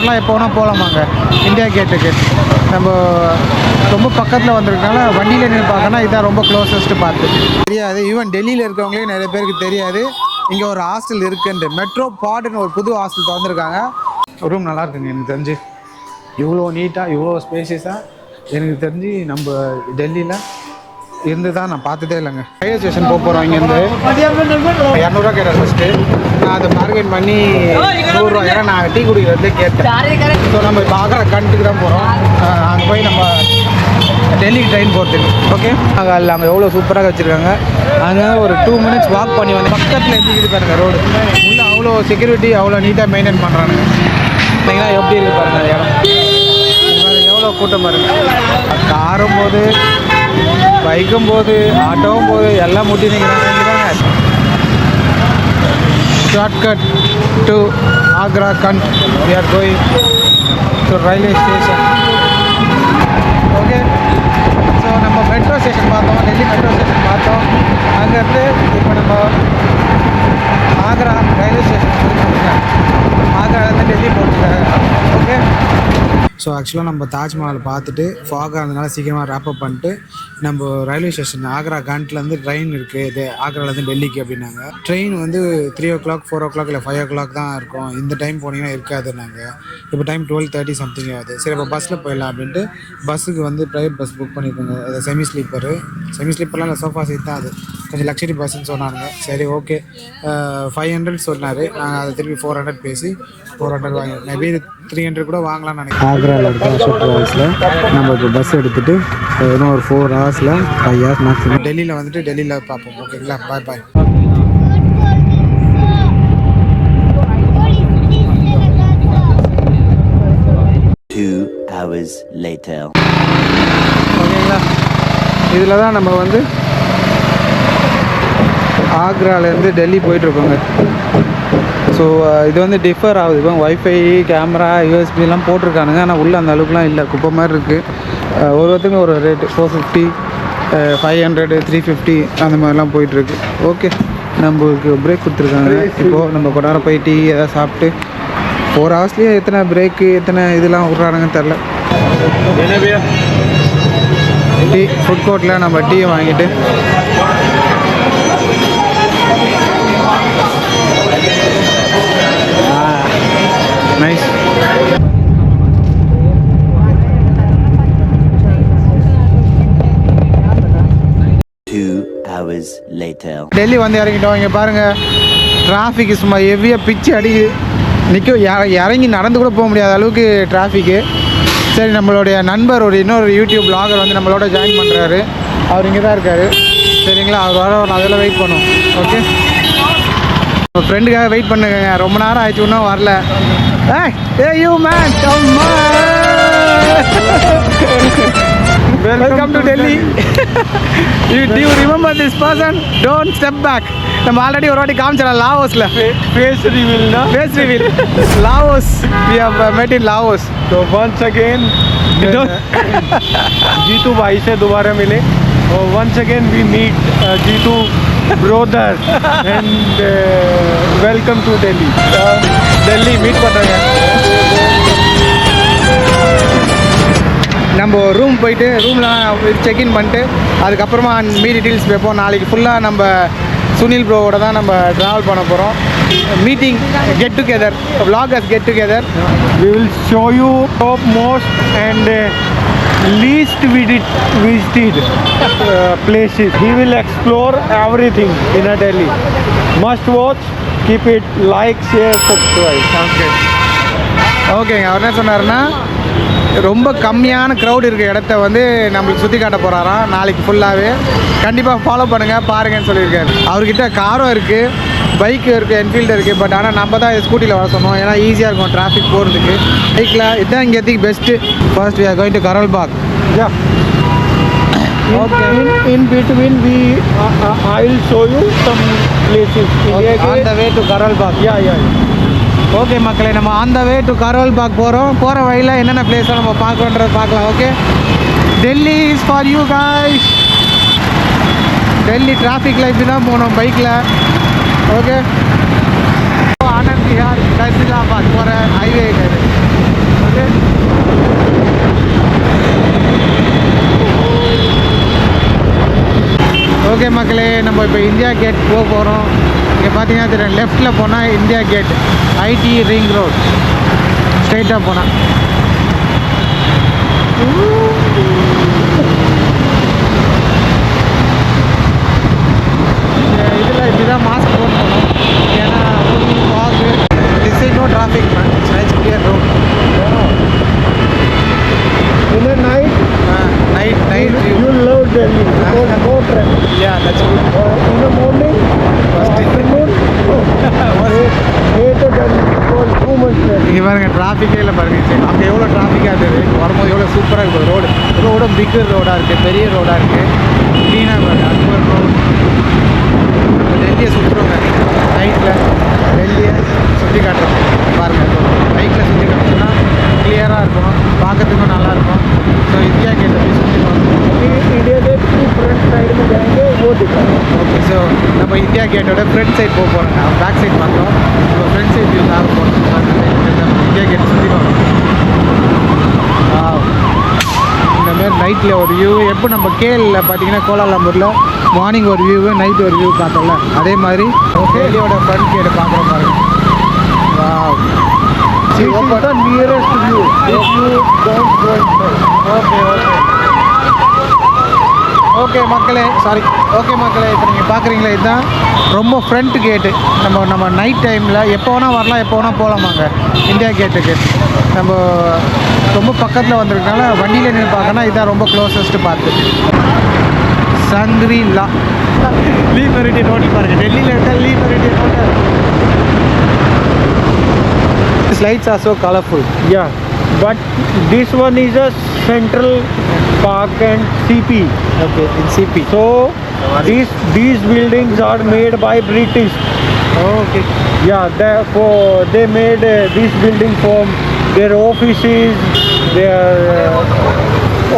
வரலாம், எப்போ வேணால் போகலாமாங்க இந்தியா கேட்டுக்கு. நம்ம ரொம்ப பக்கத்தில் வந்திருக்கனால வண்டியில் நின்று பார்க்கணும். இதுதான் ரொம்ப க்ளோசஸ்ட்டு பார்த்து தெரியாது. ஈவன் டெல்லியில் இருக்கவங்களே நிறைய பேருக்கு தெரியாது இங்கே ஒரு ஹாஸ்டல் இருக்குன்ட்டு. மெட்ரோ பாடுன்னு ஒரு புது ஹாஸ்டல் திறந்துருக்காங்க. ரூம் நல்லா இருக்குங்க. எனக்கு தெரிஞ்சு இவ்வளோ நீட்டாக இவ்வளோ ஸ்பேஷியஸாக எனக்கு தெரிஞ்சு நம்ம டெல்லியில் இருந்து தான் நான் பார்த்ததே இல்லைங்க. ரயில்வே ஸ்டேஷன் போக போகிறோம். இங்கேருந்து 200 கேட்டேன் ஃபஸ்ட்டு. நான் அதை பார்கெயின் பண்ணி 100 ஏன்னா நான் டீ குடிக்கிறதுலே கேட்டேன். ஸோ நம்ம இப்போ ஆக்ரா கண்ட்டுக்கு தான் போகிறோம். அங்கே போய் நம்ம டெல்லிக்கு ட்ரெயின் போகிறதுக்கு. ஓகே, அங்கே எவ்வளோ சூப்பராக வச்சுருக்காங்க. அங்கே ஒரு 2 மினிட்ஸ் வாக் பண்ணி வந்து பக்கத்தில் எத்திக்கிட்டு பாருங்கள் ரோடு. உள்ளே அவ்வளோ செக்யூரிட்டி அவ்வளோ நீட்டாக மெயின்டைன் பண்ணுறானுங்க. பார்த்தீங்கன்னா எப்படி இருக்குது பாருங்கள் இடம். எவ்வளோ கூட்டம் பாருங்கள். காரும் போது, பைக்கும் போது, ஆட்டோவும் போது எல்லாம் முட்டி நிற்கிறாங்க. Shortcut to Agra Cantt. We are going to railway station. Okay, so நம்ம மெட்ரோ ஸ்டேஷன் பார்த்தோம், டெல்லி மெட்ரோ ஸ்டேஷன் பார்த்தோம். அங்கேருந்து இப்போ நம்ம ஆக்ரா ரயில்வே ஸ்டேஷன் போயிருக்கோம். ஆக்ராலேருந்து டெல்லி போட்டுருக்காங்க. ஓகே, ஸோ ஆக்சுவலாக நம்ம தாஜ்மஹால் பார்த்துட்டு ஃபாகாக இருந்தனால சீக்கிரமாக ரேப்பப் பண்ணிட்டு நம்ம ரயில்வே ஸ்டேஷன் ஆக்ரா காண்ட்லேருந்து ட்ரெயின் இருக்குது இது ஆக்ராலேருந்து டெல்லிக்கு அப்படின்னாங்க. ட்ரெயின் வந்து 3 o'clock 4 o'clock இல்லை 5 o'clock தான் இருக்கும். இந்த டைம் போனீங்கன்னா இருக்காதுன்னாங்க. இப்போ டைம் 12:30 சம்திங் ஆகுது. சரி, இப்போ பஸ்ஸில் போயிடலாம் அப்படின்ட்டு பஸ்ஸுக்கு வந்து ப்ரைவேட் பஸ் புக் பண்ணியிருக்காங்க. அது செமி ஸ்லீப்பர்லாம் இல்லை, சோஃபா சீட் தான். அது கொஞ்சம் லக்ஸரி பஸ்ஸுன்னு சொன்னாங்க. சரி, ஓகே, 500 சொன்னார். நாங்கள் அதை திருப்பி 400 பேசி 400 வாங்கி மேபி 300 கூட வாங்கலாம்னு நினைக்கிறேன். ஆக்ராவில் இருக்க அசோக் ட்ராவல்ஸில் நம்ம இப்போ பஸ் எடுத்துகிட்டு இன்னும் ஒரு 4 hours 5 hours மேக்ஸிமம் டெல்லியில் வந்துட்டு டெல்லியில் பார்ப்போம். ஓகேங்களா, பாய் பாய். ஓகேங்களா, இதில் தான் நம்ம வந்து ஆக்ராலேருந்து டெல்லி போயிட்டுருக்கோங்க. ஸோ இது வந்து டிஃபர் ஆகுது. இப்போ ஒய்ஃபை, கேமரா, யூஎஸ்பிலாம் போட்டிருக்கானுங்க. ஆனால் உள்ளே அந்த அளவுக்குலாம் இல்லை, குப்பை மாதிரி இருக்குது. ஒருத்தருக்கும் ஒரு ரேட்டு 450, 500, 350 அந்த மாதிரிலாம் போயிட்டுருக்கு. ஓகே, நம்மளுக்கு பிரேக் கொடுத்துருக்காங்க. இப்போது நம்ம கொஞ்ச நேரம் போய் டீ எதாவது சாப்பிட்டு 4 hours எத்தனை பிரேக்கு எத்தனை இதெல்லாம் விட்றானுங்கன்னு தெரில. டீ ஃபுட் கோர்ட்டில் நம்ம டீயை வாங்கிட்டு நைஸ். டெல்லி வந்து இறங்கிட்டோம். இங்கே பாருங்கள், டிராஃபிக்கு சும்மா ஹெவியாக பிச்சு அடிக்குது. இறங்கி நடந்து கூட போக முடியாத அளவுக்கு டிராஃபிக்கு. சரி, நம்மளுடைய நண்பர் இன்னொரு யூடியூப் பிளாகர் வந்து நம்மளோட ஜாயின் பண்ணுறாரு. அவர் இங்கே தான் இருக்கார். சரிங்களா, அவர் வர அதெல்லாம் வெயிட் பண்ணும். ஓகே, உங்கள் ஃப்ரெண்டுக்காக வெயிட் பண்ணுங்க. ரொம்ப நேரம் ஆயிடுச்சு, இன்னும் வரல. Hey you man, come on. Welcome to Delhi. Do you remember this person? Don't step back. நம்ம ஆல்ரெடி ஒரு வாட்டி காமிச்சலாம் லாவோஸ்ல. Face reveal. Laos. We have met in Laos. So once again Jitu भाई से दोबारा मिले और once again we meet Jeetu brother and welcome to Delhi. Delhi meet பண்ணுறேங்க. நம்ம ரூம் போயிட்டு ரூம்லாம் செக்இன் பண்ணிட்டு அதுக்கப்புறமா மீதி டீல்ஸ் வைப்போம். நாளைக்கு ஃபுல்லாக நம்ம சுனில் ப்ரோவோட தான் நம்ம ட்ராவல் பண்ண போகிறோம். Meeting, get together, vloggers get together. We will show you top most and least visited places. He will explore everything in Delhi. Must watch. Keep it like, share, subscribe. ஓகேங்க, அவர் என்ன சொன்னார்னா ரொம்ப கம்மியான க்ரௌட் இருக்க இடத்த வந்து நம்மளுக்கு சுற்றி காட்ட போகிறாராம் நாளைக்கு ஃபுல்லாகவே. கண்டிப்பாக ஃபாலோ பண்ணுங்கள், பாருங்கன்னு சொல்லியிருக்காரு. அவர்கிட்ட காரும் இருக்குது, பைக்கு இருக்குது, என்ஃபீல்டு இருக்குது. பட் ஆனால் நம்ம தான் ஸ்கூட்டியில் வர சொன்னோம், ஏன்னா ஈஸியாக இருக்கும் டிராஃபிக் போகிறதுக்கு. பைக்கில் இதுதான் இங்கே best. First we are going to Karol Bagh. Yeah. Okay. In between I will show you some places. Okay, on the way to Karol Bagh. Yeah. Okay மக்களே, நம்ம on the way to Karol Bagh போகிறோம். போகிற வழியில் என்னென்ன பிளேஸ்லாம் நம்ம பார்க்கணுன்றது பார்க்கலாம். Okay, Delhi is for you guys. Delhi டிராஃபிக்கில் இப்படி தான் போகணும் பைக்கில். ஓகே, ஆனந்த் விஹார், ஃபைசலாபாத் போகிற ஹைவே இது. ஓகே மக்களே, நம்ம இப்போ இந்தியா கேட் போக போகிறோம். இங்கே பார்த்தீங்கன்னா தெரியும், லெஃப்ட்டில் போனால் India gate, IT ring road, ஸ்ட்ரைட்டாக போனால். இதில் இப்படி தான் மாஸ்க் போட்டு போகணும். ஏன்னா walk this side no traffic man, nice clear road. In the night, night view. you love Delhi because no traffic. Yeah, that's good. In the morning, afternoon, hate Delhi because too much traffic. இங்கே பாருங்கள், டிராஃபிக்கே இல்லை பாருங்கள். சரி, அங்கே எவ்வளோ டிராஃபிக்காக இருந்தது, வரும்போது எவ்வளோ சூப்பராக இருக்குது ரோடு. ரோடும் பிக்கர் ரோடாக இருக்குது, பெரிய ரோடாக இருக்குது, க்ளீனாக பாருங்கள். அது ஒரு ரோடு. டெல்லியை சுற்றுறோங்க நைட்டில், டெல்லியை சுற்றி காட்டுறோம் பாருங்கள். நைட்டில் சுற்றி காட்டுறோம்னா கிளியராக இருக்கும், பார்க்கறதுக்கும் நல்லாயிருக்கும். ஸோ இந்தியா கேட்டை போய் சுற்றி பார்க்கணும். India gate की front side में जाएंगे वो दिखाएंगे. ஓகே, ஸோ நம்ம இந்தியா கேட்டோட ஃப்ரண்ட் சைட் போக போகிறோங்க. பேக் சைட் பார்த்தோம், இப்போ ஃப்ரண்ட் சைட் வியூ ஆக போகிறோம். இந்தியா கேட் சுற்றி பார்க்கணும். இந்தமாரி நைட்டில் ஒரு வியூ, எப்போ நம்ம கேஎல்ல பார்த்தீங்கன்னா கோலாலம்பூரில் மார்னிங் ஒரு வியூவு, நைட் ஒரு வியூ பார்த்தோம்ல, அதே மாதிரி டெல்லியோட ஃப்ரண்ட் கேட்டை பார்க்குற மாதிரி. Wow, This is the nearest view. If you don't go inside. Okay okay okay மக்களே, சாரி, ஓகே மக்களே, இப்போ நீங்கள் பார்க்குறீங்களா, இதுதான் ரொம்ப ஃப்ரண்ட் கேட்டு. நம்ம நைட் டைமில் எப்போ வேணால் வரலாம், எப்போ வேணால் போகலாமாங்க இந்தியா கேட்டுக்கு. நம்ம ரொம்ப பக்கத்தில் வந்திருக்கனால வண்டியில் நின்று பார்க்கணும். இதுதான் ரொம்ப க்ளோசஸ்ட்டு பார்த்து சங்க்ரீலா லீ மெரிடியன் ஹோட்டல் பாருங்கள். டெல்லியில் இருக்க Le Meridien hotel. Lights are so colorful. Yeah, but this one is a Central Park and CP. Okay, in CP. So these buildings are made by British. Okay. Yeah, therefore they made this building for their offices, their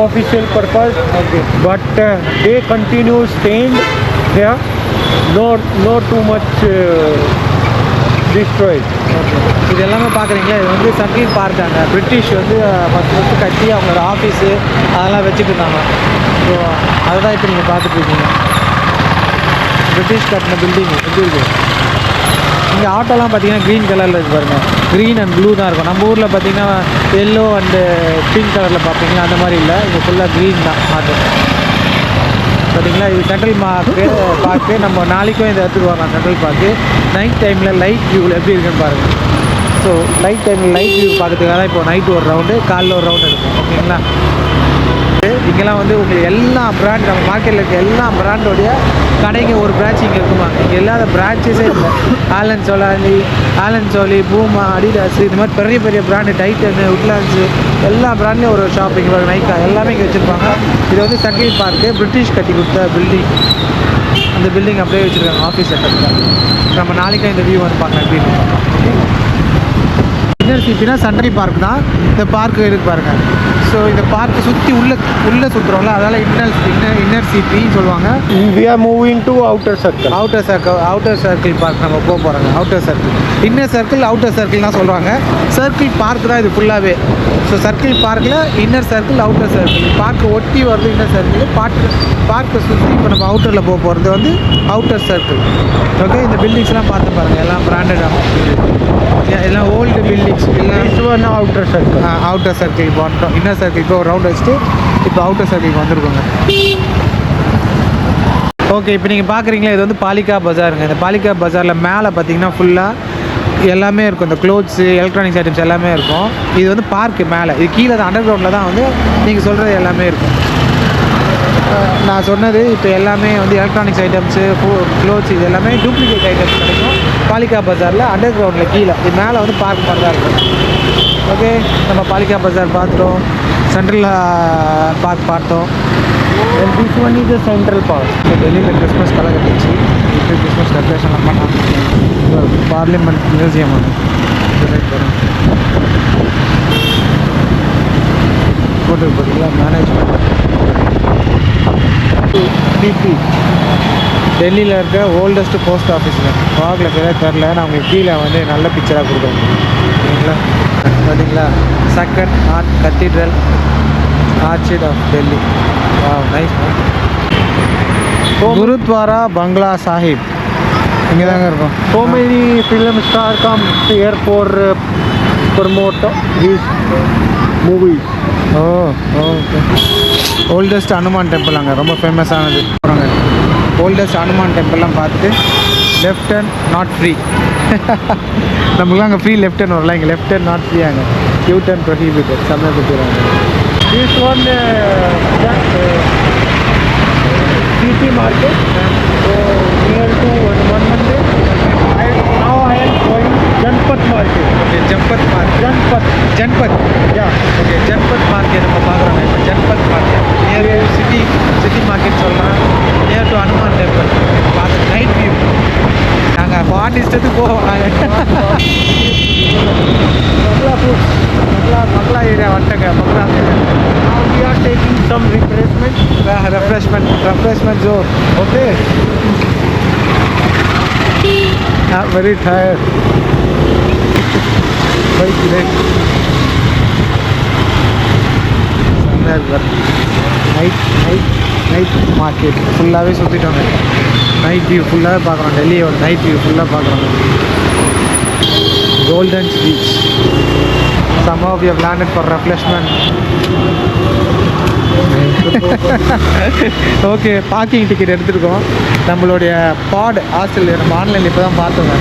official purpose. Okay. But they continue staying there. Not too much destroyed. இது எல்லாமே பார்க்குறீங்களா, இது வந்து circle பார்க்காங்க. British வந்து first கட்டி அவங்களோட office அதெல்லாம் வச்சுட்டு இருந்தாங்க. ஸோ அதை தான் இப்போ நீங்கள் பார்த்துட்டு இருக்கீங்க. பிரிட்டிஷ் கட்டின பில்டிங் எப்படி இருக்குது. இங்கே ஆட்டோலாம் பார்த்தீங்கன்னா க்ரீன் கலரில் இருக்கு பாருங்கள். க்ரீன் அண்ட் ப்ளூ தான் இருக்கும். நம்ம ஊரில் பார்த்தீங்கன்னா எல்லோ அண்டு பிங்க் கலரில் பார்ப்பீங்களா, அந்த மாதிரி இல்லை. இங்கே ஃபுல்லாக க்ரீன் தான் ஆட்டோ. பார்த்தீங்களா, இது சென்ட்ரல் பார்க்கு. நம்ம நாளைக்கும் இதை எடுத்துகிட்டு வரலாம் சென்ட்ரல் பார்க்கு. நைட் டைமில் லைட் வியூவில் எப்படி இருக்குன்னு பாருங்கள். ஸோ நைட் டைமில் லைட் வியூ பார்க்கறதுக்காக தான் இப்போ நைட்டு ஒரு ரவுண்டு, காலைல ஒரு ரவுண்டு இருக்கும். ஓகேங்களா, இங்கெல்லாம் வந்து உங்களுக்கு எல்லா பிராண்ட், நம்ம மார்க்கெட்டில் இருக்க எல்லா பிராண்டோடைய கடைங்க ஒரு பிரான்ச் இங்கே இருக்குமாங்க. இங்கே இல்லாத பிரான்ச்சஸே இல்லை. ஆலன் சோலி, பூமா, அடிடாஸ், இது மாதிரி பெரிய பெரிய பிராண்டு, டைட்டனு, உட்லாண்ட்ஸு, எல்லா பிராண்ட்லேயும் ஒரு ஷாப்பிங், நைக்கா எல்லாமே இங்கே வச்சுருப்பாங்க. இது வந்து சர்க்கிள் பார்க்கு, பிரிட்டிஷ் கட்டி கொடுத்த பில்டிங். அந்த பில்டிங் அப்படியே வச்சுருக்காங்க ஆஃபீஸ் செட்டப். நம்ம நாளைக்கு இந்த வியூ வந்து பார்க்கலாம் எப்படி. இன்னர் சிபினா சென்ட்ரல் பார்க் தான். இந்த பார்க்கு இருக்கு பாருங்கள். ஸோ இந்த பார்க்கு சுற்றி உள்ளே சுற்றுறோம்ல, அதனால் இன்னர் சிபின்னு சொல்லுவாங்க. We are moving to outer circle. Outer circle park நம்ம போக போகிறோங்க. Outer circle, inner circle, outer circle தான் சொல்கிறாங்க. சர்க்கிள் பார்க் தான் இது ஃபுல்லாகவே. ஸோ சர்க்கிள் பார்க்கில் inner circle, outer circle. Park ஒட்டி வருது இன்னர் சர்க்கிள். பார்க்கை சுற்றி இப்போ நம்ம அவுட்டரில் போக போகிறது வந்து அவுட்டர் சர்க்கிள். ஓகே, இந்த பில்டிங்ஸ்லாம் பார்த்து பாருங்கள், எல்லாம் பிராண்டடாக, எல்லாம் ஓல்டு பில்டிங்ஸ். எல்லாம் அவுட்டர் சர்க்கிள். அவுட்டர் சர்க்கிள் இப்போ வந்துட்டோம். இன்னர் சர்க்கிள் இப்போ ஒரு ரவுண்ட் வச்சுட்டு இப்போ அவுட்டர் சர்க்கிள் வந்துருக்கோங்க. ஓகே, இப்போ நீங்கள் பார்க்குறீங்களா, இது வந்து பாலிகா பஜாருங்க. இந்த பாலிகா பஜாரில் மேலே பார்த்தீங்கன்னா ஃபுல்லாக எல்லாமே இருக்கும். இந்த க்ளோத்ஸு, எலக்ட்ரானிக்ஸ் ஐட்டம்ஸ் எல்லாமே இருக்கும். இது வந்து பார்க்கு மேலே, இது கீழே தான் அண்டர் கிரவுண்டில் தான் வந்து நீங்கள் சொல்கிறது எல்லாமே இருக்கும். நான் சொன்னது இப்போ எல்லாமே வந்து எலக்ட்ரானிக்ஸ் ஐட்டம்ஸு, க்ளோத்ஸ், இது எல்லாமே டூப்ளிகேட் ஐட்டம்ஸ் கிடைக்கும் பாலிகா பஜாரில் அண்டர் கிரவுண்டில் கீழே. இது மேலே வந்து பார்க் மாதிரி தான் இருக்கும். ஓகே, நம்ம பாலிகா பஜார் பார்த்துட்டோம், சென்ட்ரல் பார்க் பார்த்தோம். And this one is the Central Park. இப்போ டெல்லியில் கிறிஸ்மஸ் கலை கட்டிச்சு, இப்போ கிறிஸ்மஸ் செலிப்ரேஷன்லாம் பண்ணால் பார்லிமெண்ட் மியூசியம் ஒன்று போட்டு பார்த்தீங்களா, மேனேஜ்மெண்ட் டிபி. டெல்லியில் இருக்க ஓல்டஸ்ட்டு போஸ்ட் ஆஃபீஸில் வாக்கில் தெரில, நான் உங்களுக்கு கீழே வந்து நல்ல பிக்சராக கொடுக்குறேன். ஓகேங்களா, பார்த்தீங்களா, second art cathedral orchid of Delhi. Wow, nice ma'am. Gurudwara Bangla Sahib இங்கே தாங்க இருக்கும். So many film star come here for promote his movies. Oh okay. Oldest Hanuman temple அங்கே ரொம்ப ஃபேமஸானது. அப்புறங்க ஓல்டஸ்ட் அனுமான் டெம்பிள்லாம் பார்த்துட்டு லெஃப்ட் அண்ட் நாட் ஃப்ரீ. நம்மளுக்கு அங்கே ஃப்ரீ லெஃப்ட் அண்ட் வரலாம், இங்கே லெஃப்ட் அண்ட் நாட் ஃப்ரீ. அங்கே யூ டர்ன் ப்ரொஹிபிட்டட் செம்மையாக கொடுத்துருவாங்க. This one city market. So near to one Monday. Now I am going Janpat market. Okay Janpath market. Janpath Yeah. Okay Janpath market நம்ம பார்க்குறோங்க. இப்போ Janpath market near city market சொல்லலாம். Near to Hanuman temple. பார்த்து night view நாங்கள் பாட்டு இஷ்டத்துக்கு போவோம். நாங்கள் மங்களா ஏரியா வந்துட்டேங்க. Mangala Now we are taking some refreshment. refreshment zone. Okay. Very tired. Very great. Night market ஃபுல்லாகவே சுற்றிட்டோங்க. நைட் வியூ ஃபுல்லாகவே பார்க்குறோம். டெல்லியோட நைட் வியூ ஃபுல்லாக பார்க்குறோங்க. Golden beach. Somehow we have landed for refreshment. Okay parking ticket எடுத்துருக்கோம். நம்மளுடைய பாட் hostel நம்ம ஆன்லைனில் இப்போ தான் பார்த்தோங்க.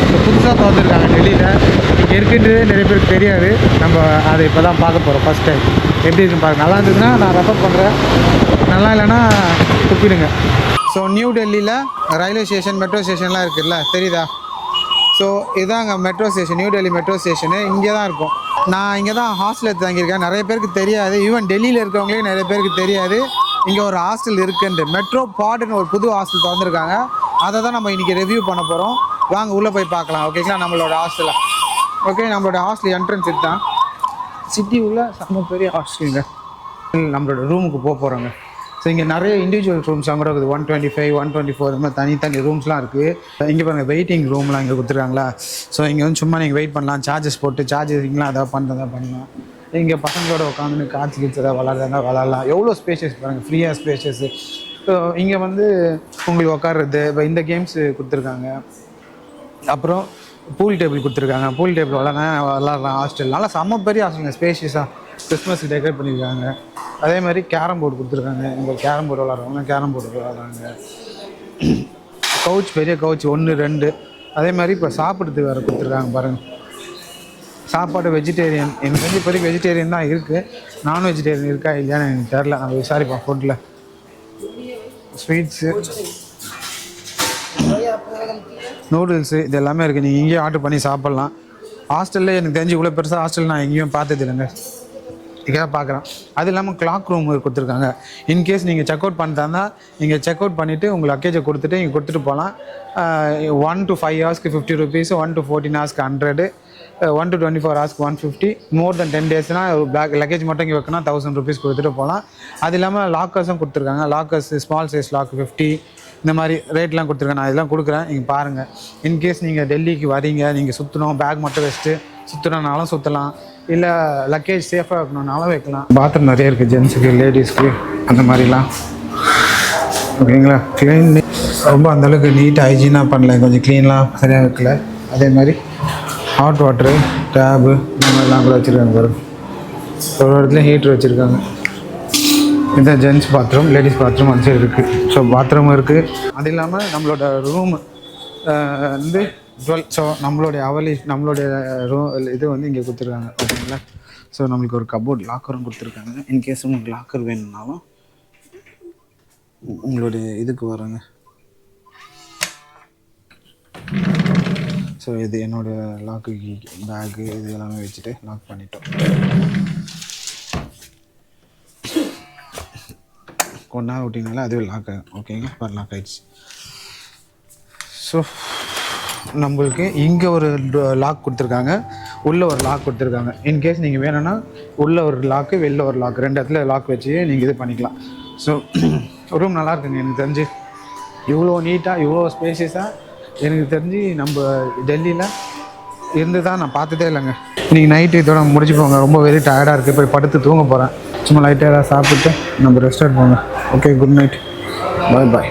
இப்போ புதுசாக திறந்துருக்காங்க டெல்லியில். இங்கே இருக்குன்றதே நிறைய பேருக்கு தெரியாது. நம்ம அதை இப்போ தான் பார்க்க போகிறோம் ஃபஸ்ட் டைம். எப்படி இருக்குன்னு பாருங்க. நல்லா இருந்ததுன்னா நான் ரெஃபர் பண்ணுறேன், நல்லா இல்லைன்னா துப்பிடுங்க. ஸோ நியூ டெல்லியில் ரயில்வே ஸ்டேஷன் மெட்ரோ ஸ்டேஷன்லாம் இருக்குதுல்ல, தெரியுதா? ஸோ இதுதாங்க metro station, new Delhi metro station இங்கே தான் இருக்கும். நான் இங்கே தான் ஹாஸ்டலில் தங்கியிருக்கேன். நிறைய பேருக்கு தெரியாது, ஈவன் டெல்லியில் இருக்கவங்களே நிறைய பேருக்கு தெரியாது இங்கே ஒரு ஹாஸ்டல் இருக்குன்ட்டு. மெட்ரோ பாடுன்னு ஒரு புது ஹாஸ்டல் திறந்துருக்காங்க. அதை தான் நம்ம இன்றைக்கி ரிவ்யூ பண்ண போகிறோம். வாங்க உள்ளே போய் பார்க்கலாம். ஓகேங்களா? நம்மளோட ஹாஸ்டலாக ஓகே, நம்மளோட ஹாஸ்டல் என்ட்ரன்ஸ் இதுதான். சிட்டி உள்ள செம்ம பெரிய ஹாஸ்டலுங்க. நம்மளோட ரூமுக்கு போகிறோங்க. ஸோ இங்கே நிறைய இண்டிவிஜுவல் ரூம்ஸ்லாம் கூட இருக்குது. 125, 124 இந்த மாதிரி தனி ரூம்ஸ்லாம் இருக்குது. இங்கே பாருங்கள் வெயிட்டிங் ரூம்லாம் இங்கே கொடுத்துருக்காங்களா. ஸோ இங்கே வந்து சும்மா நீங்கள் வெயிட் பண்ணலாம். சார்ஜஸ் போட்டு சார்ஜிங்லாம் எதாவது பண்ணுறதா பண்ணலாம். இங்கே பசங்களோட உட்காந்து காய்ச்சி கிச்சதாக விளாட்லாம். எவ்வளோ ஸ்பேஷஸ் பாருங்கள், ஃப்ரீயாக ஸ்பேஷஸ்ஸு. ஸோ இங்கே வந்து உங்களுக்கு உட்காருறது இப்போ இந்த கேம்ஸு கொடுத்துருக்காங்க. அப்புறம் பூல் டேபிள் கொடுத்துருக்காங்க. பூல் டேபிள் விளாட்லாம். ஹாஸ்டல் நல்லா செம்ம பெரிய ஹாஸ்டலுங்க, ஸ்பேஷியஸாக. கிறிஸ்மஸ்க்கு டெக்கரேட் பண்ணியிருக்காங்க. அதே மாதிரி கேரம் போர்டு கொடுத்துருக்காங்க. இங்கே கேரம் போர்டு விளாட்றவங்க கேரம் போர்டு விளாட்றாங்க. கவுச் பெரிய கவுச் 1, 2. அதே மாதிரி இப்போ சாப்பிட்றதுக்கு வேறு கொடுத்துருக்காங்க பாருங்கள். சாப்பாடு வெஜிடேரியன், எனக்கு வந்து இப்போதைக்கு வெஜிடேரியன் தான் இருக்குது. நான் வெஜிடேரியன் இருக்கா இல்லையான்னு எனக்கு தெரில. நம்ம விசாரிப்போம் ஃபுட்டில். ஸ்வீட்ஸு, நூடுல்ஸு இது எல்லாமே இருக்குது. நீங்கள் இங்கேயும் ஆர்டர் பண்ணி சாப்பிட்லாம். ஹாஸ்டலில் எனக்கு தெரிஞ்சு இவ்வளோ பெருசாக ஹாஸ்டல் நான் எங்கேயும் பார்த்தது இல்லைங்க. இங்கே தான் பார்க்குறேன். அது இல்லாமல் கிளாக் ரூம் கொடுத்துருக்காங்க. இன்கேஸ் நீங்கள் செக் அவுட் பண்ணுறதா நீங்கள் செக் அவுட் பண்ணிவிட்டு உங்கள் லக்கேஜை கொடுத்துட்டு இங்கே கொடுத்துட்டு போகலாம். 1 to 5 ஹவர்ஸ்க்கு 50 rupees, 1 to 14 ஹவர்ஸ்க்கு 100, 1 to 24 ஹவர்ஸ்க்கு 150. மோர் தென் 10 daysனால் லக்கேஜ் மட்டும் இங்கே வைக்கணும் 1000 rupees கொடுத்துட்டு போகலாம். அது இல்லாமல் லாக்கர்ஸும் கொடுத்துருக்காங்க. லாக்கர்ஸ் ஸ்மால் சைஸ் லாக் 50 இந்த மாதிரி ரேட்லாம் கொடுத்துருக்கேன். நான் இதெல்லாம் கொடுக்குறேன், நீங்கள் பாருங்கள். இன்கேஸ் நீங்கள் டெல்லிக்கு வரீங்க, நீங்கள் சுற்றணும், பேக் மட்டும் வச்சுட்டு சுற்றுனாலும் சுற்றலாம், இல்லை லக்கேஜ் சேஃபாக வைக்கணுன்னாலும் வைக்கலாம். பாத்ரூம் நிறைய இருக்குது, ஜென்ஸுக்கு லேடிஸ்க்கு அந்த மாதிரிலாம். ஓகேங்களா? க்ளீன் ரொம்ப அந்தளவுக்கு நீட்டாக ஹைஜீனாக பண்ணல, கொஞ்சம் க்ளீன்லாம் சரியாக வைக்கல. அதே மாதிரி ஹாட் வாட்ரு டேபு இந்த மாதிரிலாம் கூட வச்சுருக்காங்க பாருங்கள். ஒரு இடத்துல ஹீட்ரு வச்சுருக்காங்க. இந்த ஜென்ஸ் பாத்ரூம், லேடிஸ் பாத்ரூம் அந்த சைடு இருக்குது. ஸோ பாத்ரூமும் இருக்குது. அது இல்லாமல் நம்மளோட ரூமு வந்து 12. ஸோ நம்மளுடைய இது வந்து இங்கே கொடுத்துருக்காங்க. ஓகேங்களா? ஸோ நம்மளுக்கு ஒரு கபோர்ட் லாக்கரும் கொடுத்துருக்காங்க. இன்கேஸ் உங்களுக்கு லாக்கர் வேணும்னாலும் உங்களுடைய இதுக்கு வராங்க. ஸோ இது என்னோடய லாக்கு பேக்கு இது எல்லாமே வச்சுட்டு லாக் பண்ணிட்டோம். கொஞ்ச நேரம் விட்டிங்கனால அதுவே லாக் ஆகும். ஓகேங்க, இப்போ லாக் ஆகிடுச்சு. ஸோ நம்மளுக்கு இங்கே ஒரு லாக் கொடுத்துருக்காங்க, உள்ளே ஒரு லாக் கொடுத்துருக்காங்க. இன்கேஸ் நீங்கள் வேணும்னா உள்ளே ஒரு லாக்கு வெளில ஒரு லாக், 2 இடத்துல லாக் வச்சு நீங்கள் இது பண்ணிக்கலாம். ஸோ ரூம் நல்லா இருக்குங்க. எனக்கு தெரிஞ்சு இவ்வளோ நீட்டாக இவ்வளோ ஸ்பேஷியஸாக எனக்கு தெரிஞ்சு நம்ம டெல்லியில் இருந்து தான் நான் பார்த்ததே இல்லைங்க. இன்றைக்கி நைட்டு இதோட முடிச்சு போங்க. ரொம்ப வெரி டயர்டாக இருக்குது, போய் படுத்து தூங்க போகிறேன். சும்மா லைட்டாக ஏதாவது சாப்பிட்டு நம்ம ரெஸ்ட் எடுப்போங்க. Okay, good night. பாய் பாய்.